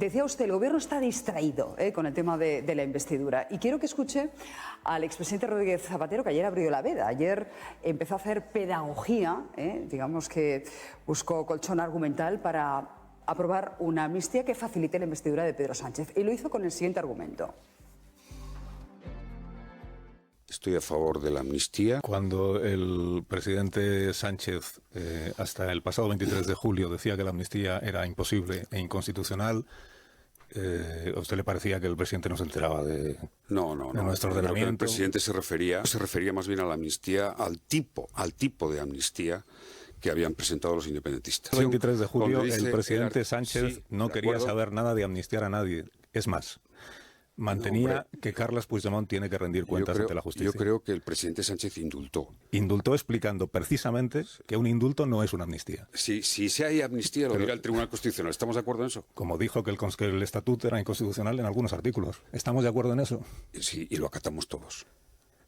Decía usted, el gobierno está distraído con el tema de la investidura. Y quiero que escuche al expresidente Rodríguez Zapatero, que ayer abrió la veda. Ayer empezó a hacer pedagogía, digamos que buscó colchón argumental para aprobar una amnistía que facilite la investidura de Pedro Sánchez. Y lo hizo con el siguiente argumento. Estoy a favor de la amnistía. Cuando el presidente Sánchez, hasta el pasado 23 de julio, decía que la amnistía era imposible e inconstitucional, ¿a usted le parecía que el presidente no se enteraba de nuestro ordenamiento? El presidente se refería más bien a la amnistía, al tipo de amnistía que habían presentado los independentistas. El 23 de julio el presidente Sánchez no quería saber nada de amnistiar a nadie. Es más, mantenía que Carles Puigdemont tiene que rendir cuentas ante la justicia. Yo creo que el presidente Sánchez indultó. Indultó explicando precisamente que un indulto no es una amnistía. Si hay amnistía, lo dirá el Tribunal Constitucional. ¿Estamos de acuerdo en eso? Como dijo que el estatuto era inconstitucional en algunos artículos. ¿Estamos de acuerdo en eso? Sí, y lo acatamos todos.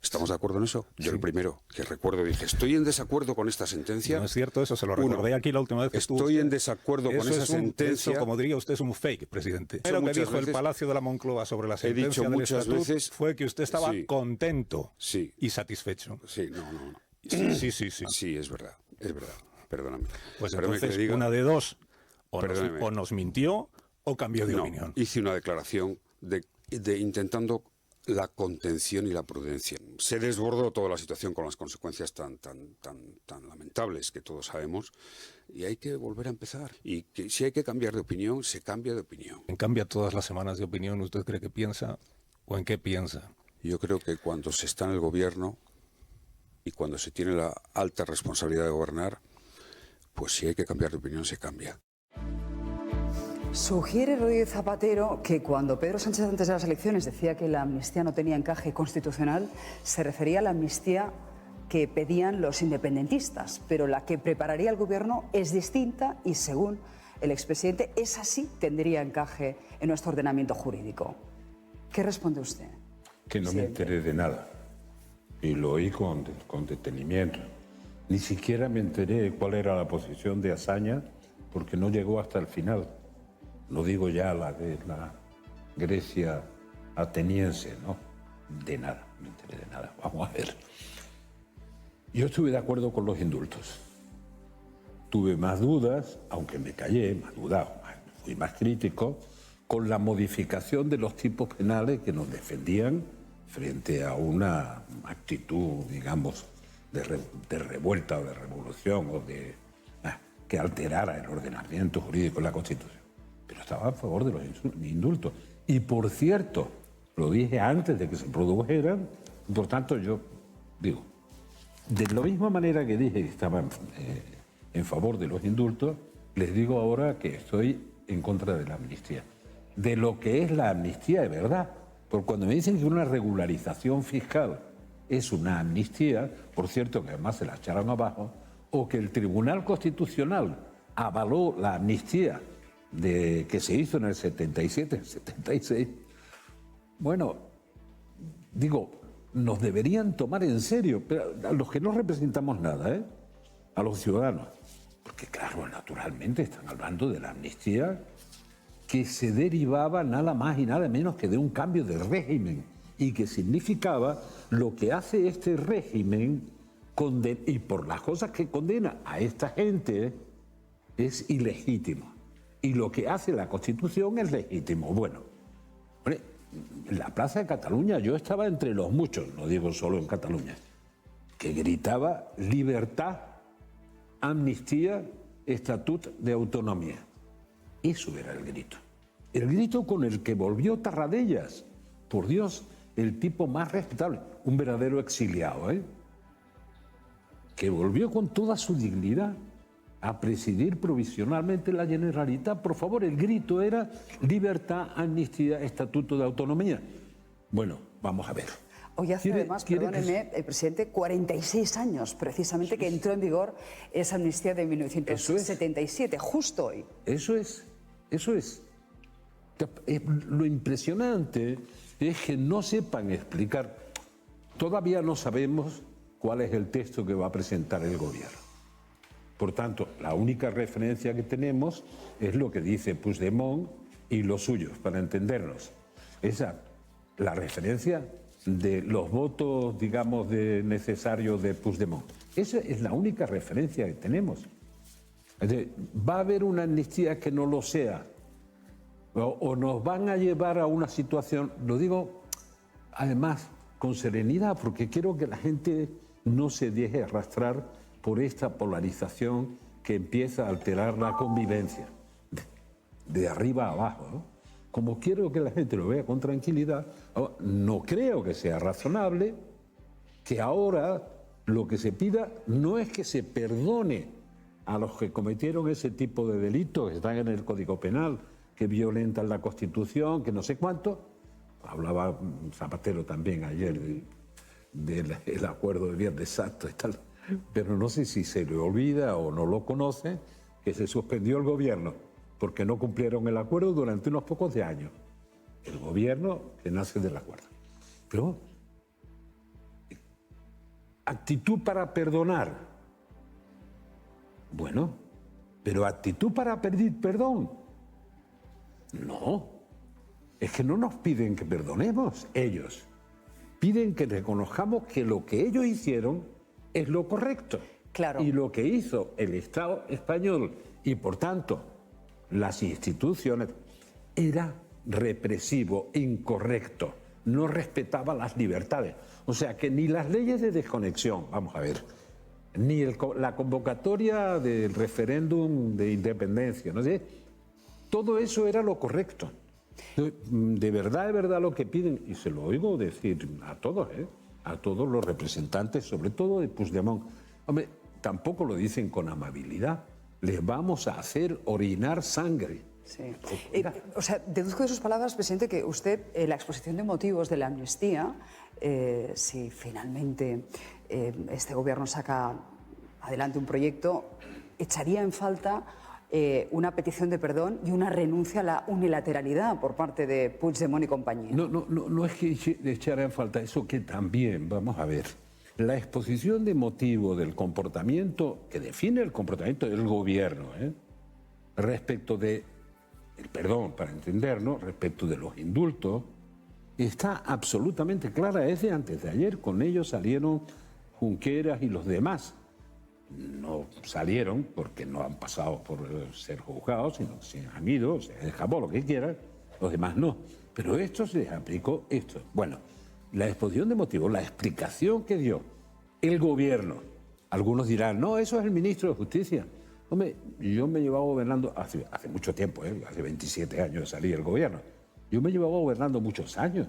¿Estamos de acuerdo en eso? Yo el primero que recuerdo dije, estoy en desacuerdo con esta sentencia. No es cierto eso, se lo recordé aquí la última vez que estuvo. Estoy en desacuerdo con esa sentencia. Eso, como diría usted, es un fake, presidente. Lo que dijo el Palacio de la Moncloa sobre la sentencia del estatuto fue que usted estaba contento y satisfecho. Sí, no. Sí. Sí, es verdad, perdóname. Pues entonces, una de dos, o nos mintió o cambió de opinión. Hice una declaración de intentando la contención y la prudencia. Se desbordó toda la situación con las consecuencias tan lamentables que todos sabemos y hay que volver a empezar. Y que si hay que cambiar de opinión, se cambia de opinión. ¿Cambia todas las semanas de opinión? ¿Usted cree que piensa o en qué piensa? Yo creo que cuando se está en el gobierno y cuando se tiene la alta responsabilidad de gobernar, pues si hay que cambiar de opinión, se cambia. Sugiere Rodríguez Zapatero que cuando Pedro Sánchez antes de las elecciones decía que la amnistía no tenía encaje constitucional, se refería a la amnistía que pedían los independentistas, pero la que prepararía el gobierno es distinta y, según el expresidente, esa sí tendría encaje en nuestro ordenamiento jurídico. ¿Qué responde usted? Que no me enteré de nada y lo oí con detenimiento. Ni siquiera me enteré de cuál era la posición de Azaña porque no llegó hasta el final. No digo ya la de la Grecia ateniense, ¿no? De nada, no me enteré de nada. Vamos a ver. Yo estuve de acuerdo con los indultos. Tuve más dudas, aunque me callé, más dudado, fui más crítico, con la modificación de los tipos penales que nos defendían frente a una actitud, digamos, de revuelta o de revolución o que alterara el ordenamiento jurídico de la Constitución. Pero estaba a favor de los indultos. Y por cierto, lo dije antes de que se produjeran, por tanto yo digo, de la misma manera que dije que estaba en favor de los indultos, les digo ahora que estoy en contra de la amnistía. De lo que es la amnistía de verdad. Porque cuando me dicen que una regularización fiscal es una amnistía, por cierto que además se la echaron abajo, o que el Tribunal Constitucional avaló la amnistía que se hizo en el 77, el 76, bueno, digo, nos deberían tomar en serio, pero a los que no representamos nada, a los ciudadanos, porque claro, naturalmente están hablando de la amnistía que se derivaba nada más y nada menos que de un cambio de régimen y que significaba lo que hace este régimen y por las cosas que condena a esta gente es ilegítimo. Y lo que hace la Constitución es legítimo. Bueno, en la Plaza de Cataluña yo estaba entre los muchos, no digo solo en Cataluña, que gritaba libertad, amnistía, estatut de autonomía. Eso era el grito. El grito con el que volvió Tarradellas. Por Dios, el tipo más respetable, un verdadero exiliado, que volvió con toda su dignidad a presidir provisionalmente la Generalitat. Por favor, el grito era libertad, amnistía, estatuto de autonomía. Bueno, vamos a ver. Hoy hace además, perdóneme, el presidente, 46 años precisamente que entró en vigor esa amnistía de 1977, justo hoy. Eso es. Lo impresionante es que no sepan explicar. Todavía no sabemos cuál es el texto que va a presentar el gobierno. Por tanto, la única referencia que tenemos es lo que dice Puigdemont y los suyos, para entendernos. Esa, la referencia de los votos, digamos, necesarios de Puigdemont. Esa es la única referencia que tenemos. Es decir, va a haber una amnistía que no lo sea, o nos van a llevar a una situación, lo digo además con serenidad, porque quiero que la gente no se deje arrastrar por esta polarización que empieza a alterar la convivencia, de arriba a abajo, ¿no? Como quiero que la gente lo vea con tranquilidad, no creo que sea razonable que ahora lo que se pida no es que se perdone a los que cometieron ese tipo de delitos que están en el Código Penal, que violentan la Constitución, que no sé cuánto. Hablaba Zapatero también ayer del acuerdo de Viernes Santo y tal, pero no sé si se le olvida o no lo conoce que se suspendió el gobierno porque no cumplieron el acuerdo durante unos pocos de años. El gobierno que nace del acuerdo. Pero actitud para perdonar. Bueno, pero actitud para pedir perdón. No. Es que no nos piden que perdonemos ellos. Piden que reconozcamos que lo que ellos hicieron es lo correcto. Claro. Y lo que hizo el Estado español y, por tanto, las instituciones, era represivo, incorrecto, no respetaba las libertades. O sea que ni las leyes de desconexión, vamos a ver, ni la convocatoria del referéndum de independencia, no sé, todo eso era lo correcto. De verdad lo que piden, y se lo oigo decir a todos los representantes, sobre todo de Puigdemont, hombre, tampoco lo dicen con amabilidad. Les vamos a hacer orinar sangre. Sí. O sea, deduzco de sus palabras, presidente, que usted, la exposición de motivos de la amnistía, si finalmente este gobierno saca adelante un proyecto, echaría en falta una petición de perdón y una renuncia a la unilateralidad por parte de Puigdemont y compañía. No es que echara en falta eso, que también, vamos a ver, la exposición de motivo del comportamiento, que define el comportamiento del gobierno, respecto de, el perdón, para entendernos, respecto de los indultos, está absolutamente clara. Es de antes de ayer, con ellos salieron Junqueras y los demás. No salieron porque no han pasado por ser juzgados, sino que se han ido, se escapó, lo que quieran, los demás no. Pero esto se les aplicó esto. Bueno, la exposición de motivos, la explicación que dio el gobierno. Algunos dirán, no, eso es el ministro de Justicia. Hombre, yo me llevaba gobernando hace mucho tiempo, hace 27 años de salir del gobierno. Yo me llevaba gobernando muchos años.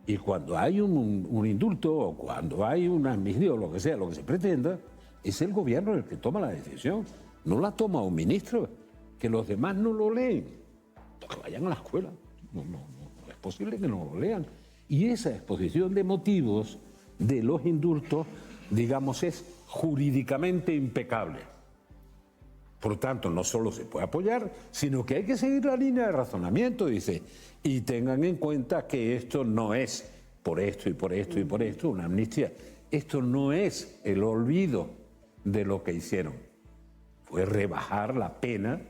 Y cuando hay un indulto o cuando hay una amnistía o lo que sea, lo que se pretenda, es el gobierno el que toma la decisión. No la toma un ministro, que los demás no lo leen. Que vayan a la escuela. No es posible que no lo lean. Y esa exposición de motivos de los indultos, digamos, es jurídicamente impecable. Por tanto, no solo se puede apoyar, sino que hay que seguir la línea de razonamiento, dice, y tengan en cuenta que esto no es por esto y por esto y por esto una amnistía. Esto no es el olvido de lo que hicieron. Fue rebajar la pena,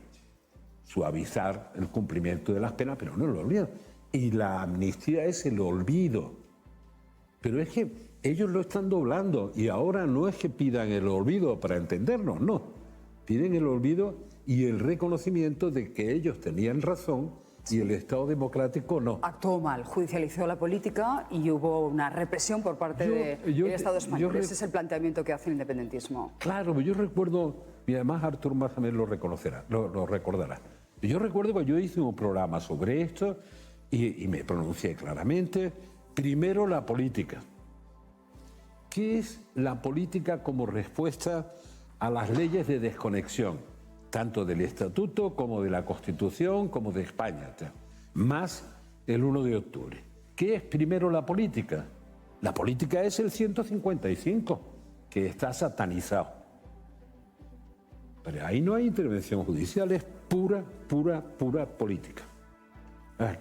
suavizar el cumplimiento de las penas, pero no el olvido. Y la amnistía es el olvido. Pero es que ellos lo están doblando y ahora no es que pidan el olvido para entendernos, no. Piden el olvido y el reconocimiento de que ellos tenían razón y el Estado democrático no. Actuó mal, judicializó la política y hubo una represión por parte del Estado español. Ese es el planteamiento que hace el independentismo. Claro, yo recuerdo, y además Artur Mas también lo reconocerá, lo recordará. Yo recuerdo que yo hice un programa sobre esto y me pronuncié claramente. Primero, la política. ¿Qué es la política como respuesta a las leyes de desconexión, tanto del Estatuto como de la Constitución, como de España, más el 1 de octubre? ¿Qué es primero la política? La política es el 155, que está satanizado. Pero ahí no hay intervención judicial, es pura política.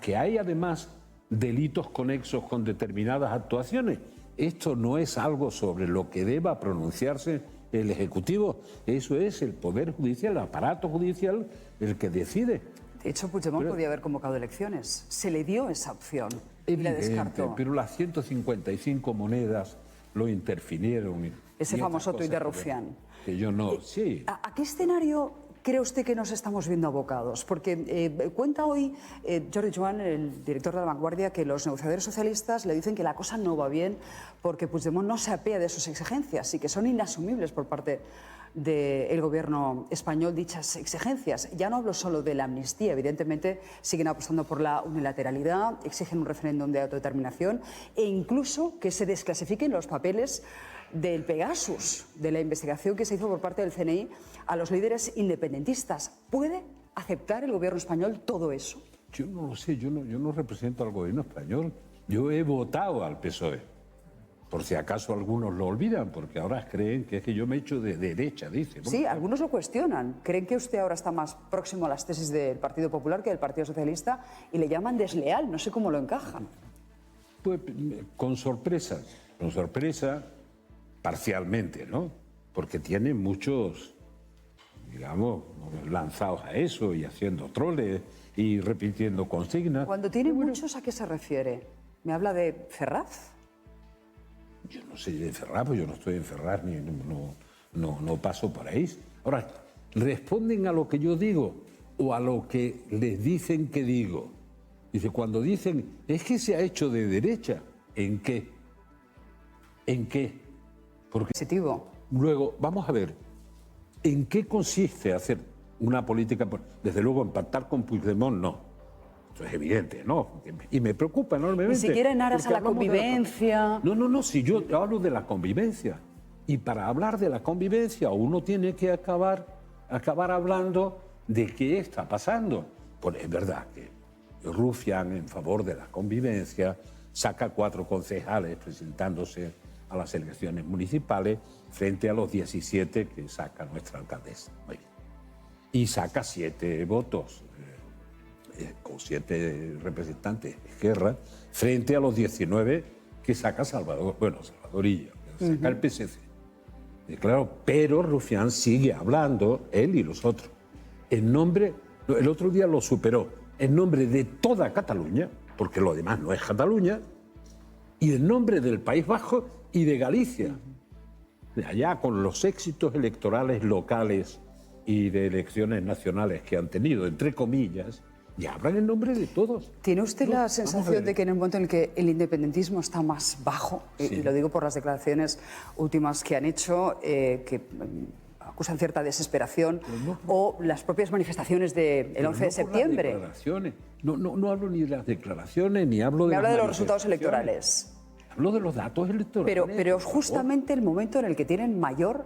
Que hay además delitos conexos con determinadas actuaciones. Esto no es algo sobre lo que deba pronunciarse el Ejecutivo, eso es el Poder Judicial, el aparato judicial, el que decide. De hecho, Puigdemont podía haber convocado elecciones. Se le dio esa opción y la descartó. Pero las 155 monedas lo interfirieron. Ese famoso tuit de Rufián. Que yo no, sí. ¿A qué escenario cree usted que nos estamos viendo abocados? Porque cuenta hoy Jordi Joan, el director de La Vanguardia, que los negociadores socialistas le dicen que la cosa no va bien porque Puigdemont no se apea de sus exigencias y que son inasumibles por parte del gobierno español dichas exigencias. Ya no hablo solo de la amnistía, evidentemente siguen apostando por la unilateralidad, exigen un referéndum de autodeterminación e incluso que se desclasifiquen los papeles del Pegasus, de la investigación que se hizo por parte del CNI a los líderes independentistas. ¿Puede aceptar el gobierno español todo eso? Yo no lo sé, yo no represento al gobierno español. Yo he votado al PSOE. Por si acaso algunos lo olvidan, porque ahora creen que es que yo me echo de derecha, dice. Sí, algunos lo cuestionan. Creen que usted ahora está más próximo a las tesis del Partido Popular que del Partido Socialista y le llaman desleal. No sé cómo lo encajan. Pues con sorpresa, parcialmente, ¿no? Porque tiene muchos, digamos, lanzados a eso y haciendo troles y repitiendo consignas. Cuando tiene muchos, ¿a qué se refiere? ¿Me habla de Ferraz? Yo no sé de Ferraz, pues yo no estoy en Ferraz ni no paso por ahí. Ahora, ¿responden a lo que yo digo o a lo que les dicen que digo? Dice, cuando dicen, es que se ha hecho de derecha, ¿en qué? ¿En qué? Porque luego, vamos a ver, ¿en qué consiste hacer una política? Desde luego, en pactar con Puigdemont, no. Eso es evidente, ¿no? Y me preocupa enormemente. Ni siquiera en aras a la convivencia. No, si yo hablo de la convivencia. Y para hablar de la convivencia, uno tiene que acabar hablando de qué está pasando. Pues es verdad que Rufián, en favor de la convivencia, saca 4 concejales presentándose a las elecciones municipales frente a los 17 que saca nuestra alcaldesa. Muy bien. Y saca 7 votos, con 7 representantes de Esquerra, frente a los 19 que saca Salvadorilla, que saca el PSC. Y claro, pero Rufián sigue hablando, él y los otros, en nombre, el otro día lo superó, en nombre de toda Cataluña, porque lo demás no es Cataluña, y en nombre del País Vasco y de Galicia. Allá con los éxitos electorales locales y de elecciones nacionales que han tenido, entre comillas, ya hablan en nombre de todos. ¿Tiene usted la sensación de que en el momento en el que el independentismo está más bajo, y lo digo por las declaraciones últimas que han hecho, que acusan cierta desesperación, o las propias manifestaciones del 11 de septiembre? No hablo ni de las declaraciones, ni hablo de... Me habla de los resultados electorales. Hablo de los datos electorales. Pero es justamente el momento en el que tienen mayor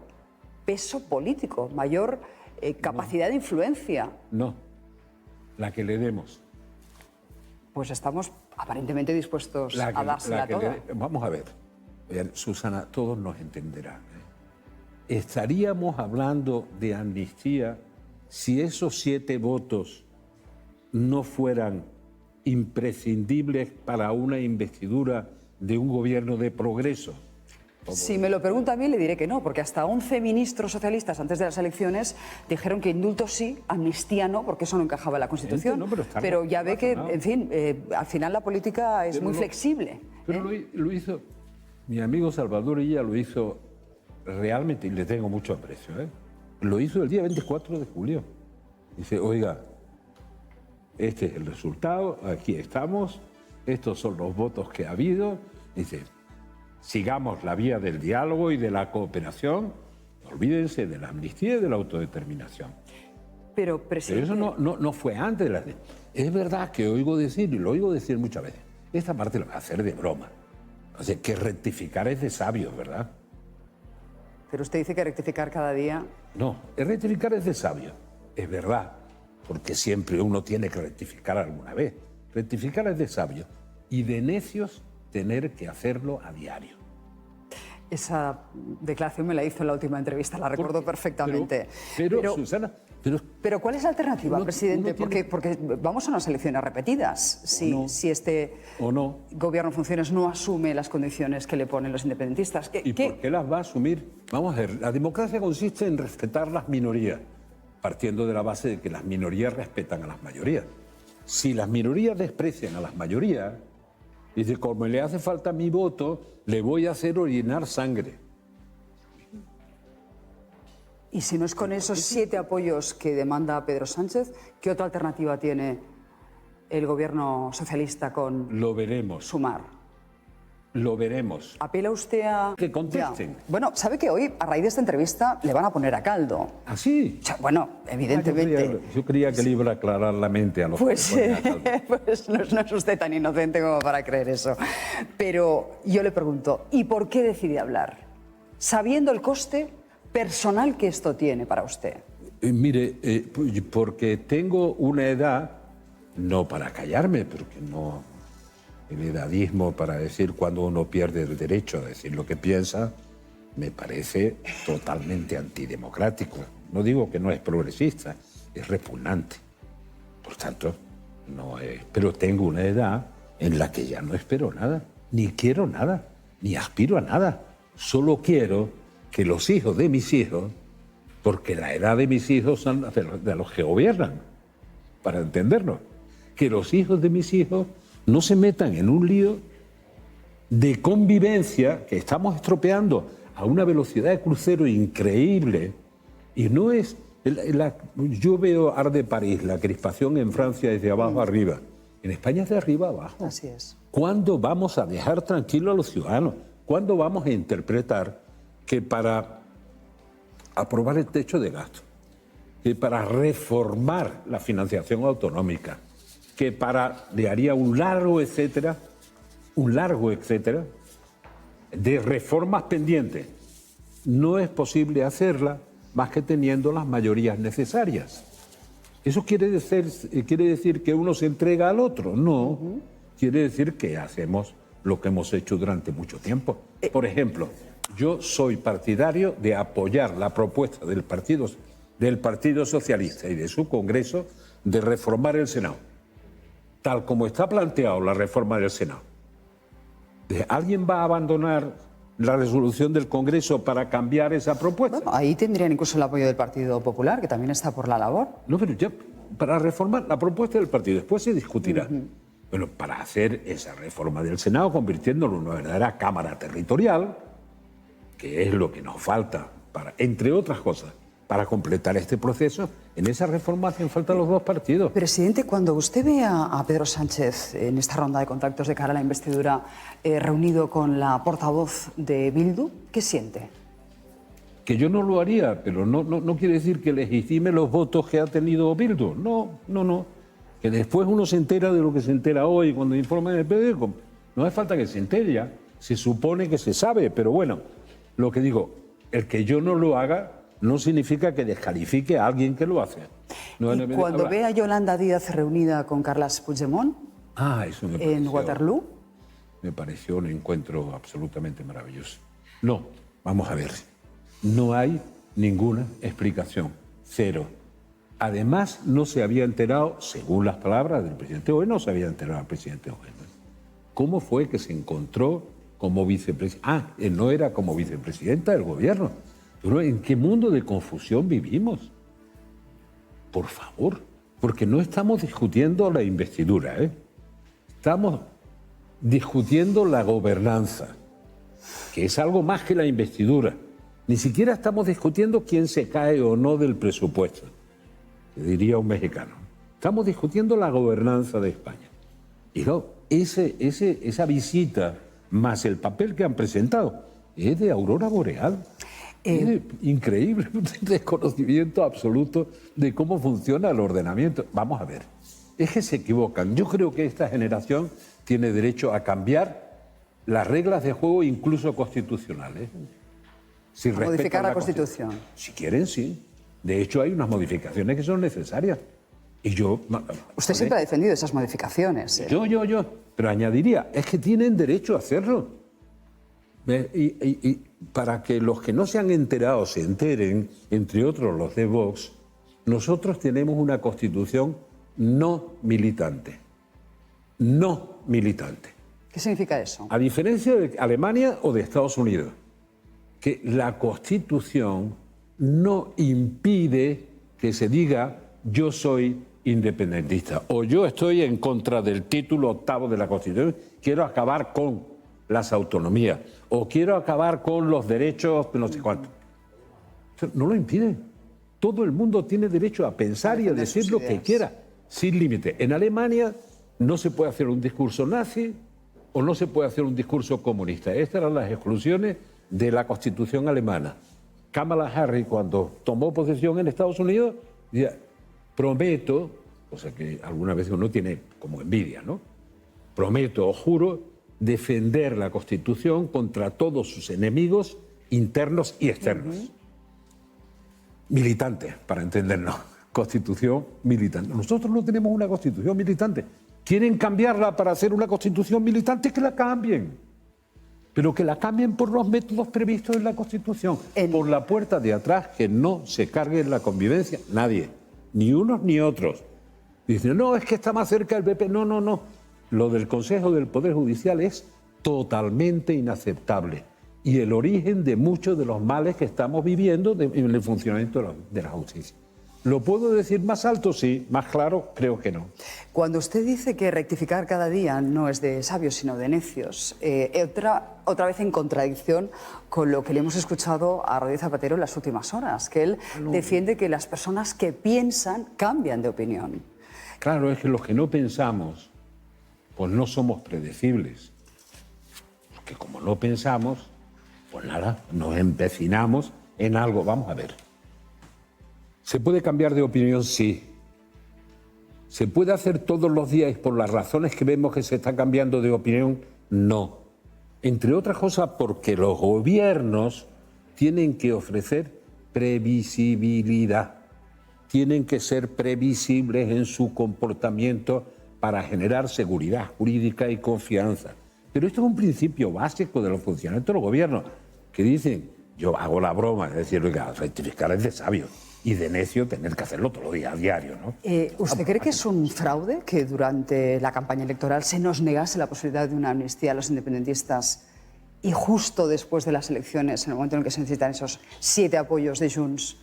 peso político, mayor capacidad de influencia. No, la que le demos. Pues estamos aparentemente dispuestos a dársela toda. Vamos a ver, Susana, todos nos entenderán. ¿Estaríamos hablando de amnistía si esos 7 votos no fueran imprescindibles para una investidura de un gobierno de progreso? Si me lo pregunta a mí, le diré que no, porque hasta 11 ministros socialistas antes de las elecciones dijeron que indulto sí, amnistía no, porque eso no encajaba en la Constitución. No, pero ya ve que, en fin, al final la política es muy flexible. Pero lo hizo, mi amigo Salvador Illa lo hizo realmente, y le tengo mucho aprecio, lo hizo el día 24 de julio. Dice, oiga, este es el resultado, aquí estamos, estos son los votos que ha habido. Dice, sigamos la vía del diálogo y de la cooperación, olvídense de la amnistía y de la autodeterminación. Pero, presidente... Pero eso no fue antes. Es verdad que oigo decir, y lo oigo decir muchas veces, esta parte lo va a hacer de broma. O sea, que rectificar es de sabios, ¿verdad? Pero usted dice que rectificar cada día... No, rectificar es de sabios, es verdad, porque siempre uno tiene que rectificar alguna vez. Rectificar es de sabios y de necios tener que hacerlo a diario. Esa declaración me la hizo en la última entrevista, la recuerdo perfectamente. Pero Susana... Pero ¿cuál es la alternativa, presidente? Porque vamos a unas elecciones repetidas. Si este gobierno en funciones no asume las condiciones que le ponen los independentistas. ¿Y por qué las va a asumir? Vamos a ver, la democracia consiste en respetar las minorías. partiendo de la base de que las minorías respetan a las mayorías. Si las minorías desprecian a las mayorías, dice, como le hace falta mi voto, le voy a hacer orinar sangre. Y si no es con esos 7 apoyos que demanda Pedro Sánchez, ¿qué otra alternativa tiene el gobierno socialista con Lo veremos. Sumar? Lo veremos. ¿Apela usted a...? Que contesten. Ya. Bueno, sabe que hoy, a raíz de esta entrevista, le van a poner a caldo. ¿Ah, sí? O sea, bueno, evidentemente... Yo creía que le iba a aclarar la mente a los Pues, que ponen a caldo. pues no es usted tan inocente como para creer eso. Pero yo le pregunto, ¿y por qué decide hablar? Sabiendo el coste personal que esto tiene para usted. Mire, porque tengo una edad, no para callarme, porque no... El edadismo para decir cuando uno pierde el derecho a decir lo que piensa, me parece totalmente antidemocrático. No digo que no es progresista, es repugnante. Por tanto, no es... Pero tengo una edad en la que ya no espero nada, ni quiero nada, ni aspiro a nada. Solo quiero que los hijos de mis hijos, porque la edad de mis hijos son de los que gobiernan, para entendernos, que los hijos de mis hijos no se metan en un lío de convivencia que estamos estropeando a una velocidad de crucero increíble. Y no es... yo veo Arde París, la crispación en Francia es de abajo arriba. En España es de arriba abajo. Así es. ¿Cuándo vamos a dejar tranquilos a los ciudadanos? ¿Cuándo vamos a interpretar que para aprobar el techo de gasto, que para reformar la financiación autonómica, que le haría un largo etcétera, de reformas pendientes, no es posible hacerla más que teniendo las mayorías necesarias? ¿Eso quiere decir que uno se entrega al otro? No, quiere decir que hacemos lo que hemos hecho durante mucho tiempo. Por ejemplo, yo soy partidario de apoyar la propuesta del Partido Socialista y de su Congreso de reformar el Senado. Tal como está planteado la reforma del Senado. ¿Alguien va a abandonar la resolución del Congreso para cambiar esa propuesta? Bueno, ahí tendrían incluso el apoyo del Partido Popular, que también está por la labor. No, pero ya para reformar la propuesta del partido, después se discutirá. Bueno, para hacer esa reforma del Senado, convirtiéndolo en una verdadera Cámara Territorial, que es lo que nos falta, entre otras cosas, para completar este proceso, en esa reforma hacen falta los dos partidos. Presidente, cuando usted ve a Pedro Sánchez en esta ronda de contactos de cara a la investidura reunido con la portavoz de Bildu, ¿qué siente? Que yo no lo haría, pero no quiere decir que legitime los votos que ha tenido Bildu. No. Que después uno se entera de lo que se entera hoy cuando informa en el periódico. No hace falta que se entere ya. Se supone que se sabe, pero bueno, lo que digo, el que yo no lo haga no significa que descalifique a alguien que lo hace. Y cuando ve a Yolanda Díaz reunida con Carles Puigdemont eso me pareció, en Waterloo... Me pareció un encuentro absolutamente maravilloso. No, vamos a ver. No hay ninguna explicación. Cero. Además, no se había enterado, según las palabras del presidente Owen, no se había enterado el presidente Owen. ¿Cómo fue que se encontró como vicepresidenta? No era como vicepresidenta del gobierno. Pero ¿en qué mundo de confusión vivimos? Por favor, porque no estamos discutiendo la investidura, Estamos discutiendo la gobernanza, que es algo más que la investidura. Ni siquiera estamos discutiendo quién se cae o no del presupuesto, que diría un mexicano. Estamos discutiendo la gobernanza de España. Y no, esa visita, más el papel que han presentado, es de aurora boreal. Es increíble, un desconocimiento absoluto de cómo funciona el ordenamiento. Vamos a ver, es que se equivocan. Yo creo que esta generación tiene derecho a cambiar las reglas de juego, incluso constitucionales. Si modificar la Constitución. Si quieren, sí. De hecho, hay unas modificaciones que son necesarias. Y yo... Usted siempre ha defendido esas modificaciones. Yo. Pero añadiría, es que tienen derecho a hacerlo. Y para que los que no se han enterado se enteren, entre otros los de Vox, nosotros tenemos una Constitución no militante. No militante. ¿Qué significa eso? A diferencia de Alemania o de Estados Unidos, que la Constitución no impide que se diga yo soy independentista o yo estoy en contra del título 8º de la Constitución, quiero acabar con las autonomías o quiero acabar con los derechos no sé cuánto. No lo impide. Todo el mundo tiene derecho a pensar y a decir lo que quiera, sin límite. En Alemania no se puede hacer un discurso nazi o no se puede hacer un discurso comunista. Estas eran las exclusiones de la Constitución alemana. Kamala Harris, cuando tomó posesión en Estados Unidos, decía, prometo, o sea que alguna vez uno tiene como envidia, ¿no? Prometo o juro defender la Constitución contra todos sus enemigos internos y externos. Militantes, para entendernos. Constitución militante. Nosotros no tenemos una constitución militante. ¿Quieren cambiarla para hacer una constitución militante? Que la cambien. Pero que la cambien por los métodos previstos en la Constitución. Por la puerta de atrás, que no se cargue en la convivencia nadie. Ni unos ni otros. Dicen, no, es que está más cerca el PP. No, no, no. Lo del Consejo del Poder Judicial es totalmente inaceptable. Y el origen de muchos de los males que estamos viviendo en el funcionamiento de la justicia. ¿Lo puedo decir más alto? Sí. ¿Más claro? Creo que no. Cuando usted dice que rectificar cada día no es de sabios, sino de necios, otra vez en contradicción con lo que le hemos escuchado a Rodríguez Zapatero en las últimas horas, que él defiende que las personas que piensan cambian de opinión. Claro, es que los que no pensamos, pues no somos predecibles. Porque como no pensamos, pues nada, nos empecinamos en algo. Vamos a ver. ¿Se puede cambiar de opinión? Sí. ¿Se puede hacer todos los días por las razones que vemos que se está cambiando de opinión? No. Entre otras cosas porque los gobiernos tienen que ofrecer previsibilidad. Tienen que ser previsibles en su comportamiento para generar seguridad jurídica y confianza. Pero esto es un principio básico de los funcionarios de los gobiernos, que dicen, yo hago la broma de decir, oiga, rectificar es de sabio y de necio tener que hacerlo todos los días, a diario, ¿no? ¿Usted cree que es un fraude que durante la campaña electoral se nos negase la posibilidad de una amnistía a los independentistas y justo después de las elecciones, en el momento en el que se necesitan esos 7 apoyos de Junts,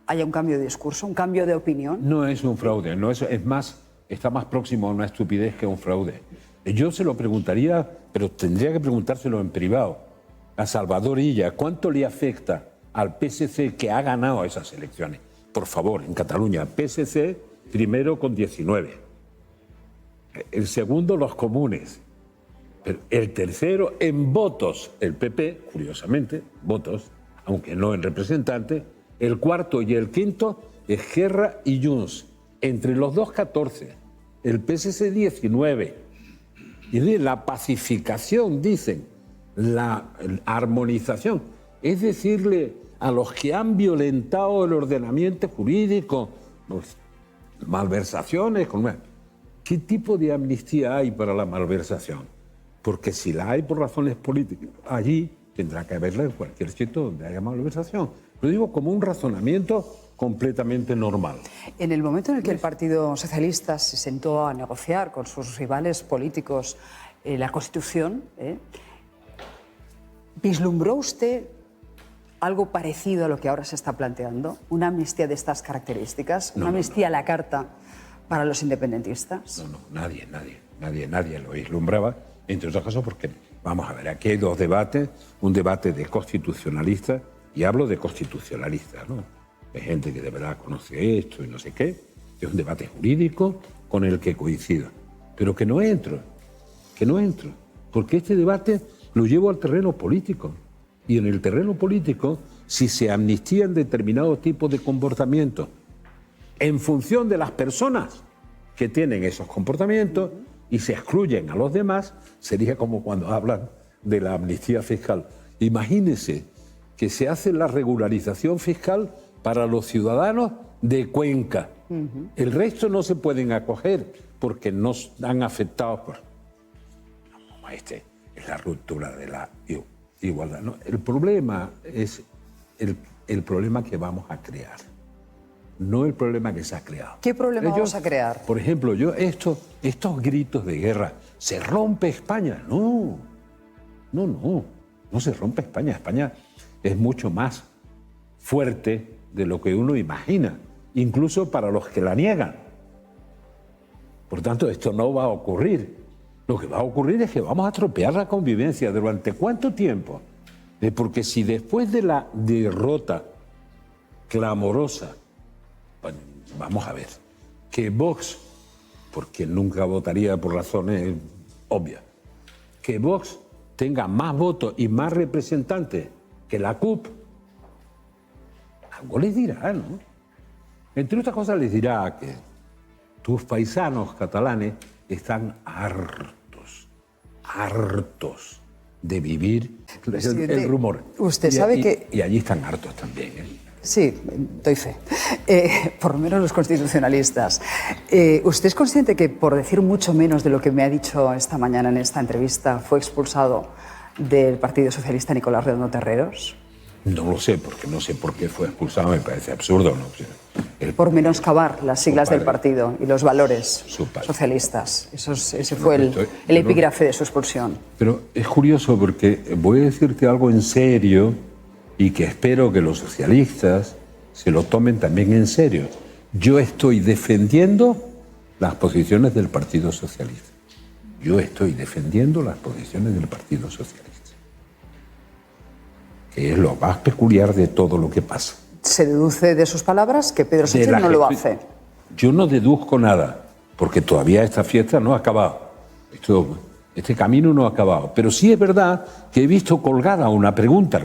haya un cambio de discurso, un cambio de opinión? No es un fraude, no es más, está más próximo a una estupidez que a un fraude. Yo se lo preguntaría, pero tendría que preguntárselo en privado, a Salvador Illa, ¿cuánto le afecta al PSC que ha ganado esas elecciones? Por favor, en Cataluña, PSC primero con 19, el segundo los comunes, pero el tercero en votos, el PP, curiosamente, votos, aunque no en representantes, el cuarto y el quinto, Esquerra y Junts, entre los dos 14, el PSC 19, y de la pacificación, dicen, la armonización, es decirle a los que han violentado el ordenamiento jurídico, pues, malversaciones, ¿qué tipo de amnistía hay para la malversación? Porque si la hay por razones políticas, allí tendrá que haberla en cualquier sitio donde haya malversación. Lo digo como un razonamiento completamente normal. En el momento en el que el Partido Socialista se sentó a negociar con sus rivales políticos la Constitución, ¿vislumbró usted algo parecido a lo que ahora se está planteando? ¿Una amnistía de estas características? ¿Una amnistía a la carta para los independentistas? No, nadie lo vislumbraba, entre otras cosas porque, vamos a ver, aquí hay dos debates, un debate de constitucionalistas, y hablo de constitucionalistas, ¿no? Hay gente que de verdad conoce esto y no sé qué, es un debate jurídico con el que coincido, pero que no entro, porque este debate lo llevo al terreno político. Y en el terreno político, si se amnistían determinados tipos de comportamientos en función de las personas que tienen esos comportamientos y se excluyen a los demás, sería como cuando hablan de la amnistía fiscal. Imagínense que se hace la regularización fiscal para los ciudadanos de Cuenca. El resto no se pueden acoger porque no están afectados por... Este es la ruptura de la igualdad, ¿no? El problema es el problema que vamos a crear, no el problema que se ha creado. ¿Qué problema vamos a crear? Por ejemplo, estos gritos de guerra, ¿se rompe España? No se rompe España. España es mucho más fuerte de lo que uno imagina. incluso para los que la niegan. Por tanto, esto no va a ocurrir. Lo que va a ocurrir es que vamos a tropear la convivencia. ¿Durante cuánto tiempo? Porque si después de la derrota clamorosa, bueno, vamos a ver, que Vox, porque nunca votaría por razones obvias, que Vox tenga más votos y más representantes que la CUP, algo les dirá, ¿no? Entre otras cosas les dirá que tus paisanos catalanes están hartos de vivir el rumor. Usted sabe que... Y allí están hartos también, ¿eh? Sí, doy fe. Por lo menos los constitucionalistas. ¿Usted es consciente que, por decir mucho menos de lo que me ha dicho esta mañana en esta entrevista, fue expulsado del Partido Socialista Nicolás Redondo Terreros? No lo sé, porque no sé por qué fue expulsado, me parece absurdo, ¿no? Por menoscabar las siglas del partido y los valores socialistas. Ese fue el epígrafe de su expulsión. Pero es curioso porque voy a decirte algo en serio y que espero que los socialistas se lo tomen también en serio. Yo estoy defendiendo las posiciones del Partido Socialista. Yo estoy defendiendo las posiciones del Partido Socialista. Que es lo más peculiar de todo lo que pasa. ¿Se deduce de sus palabras que Pedro Sánchez no lo hace? Yo no deduzco nada, porque todavía esta fiesta no ha acabado. Este camino no ha acabado. Pero sí es verdad que he visto colgada una pregunta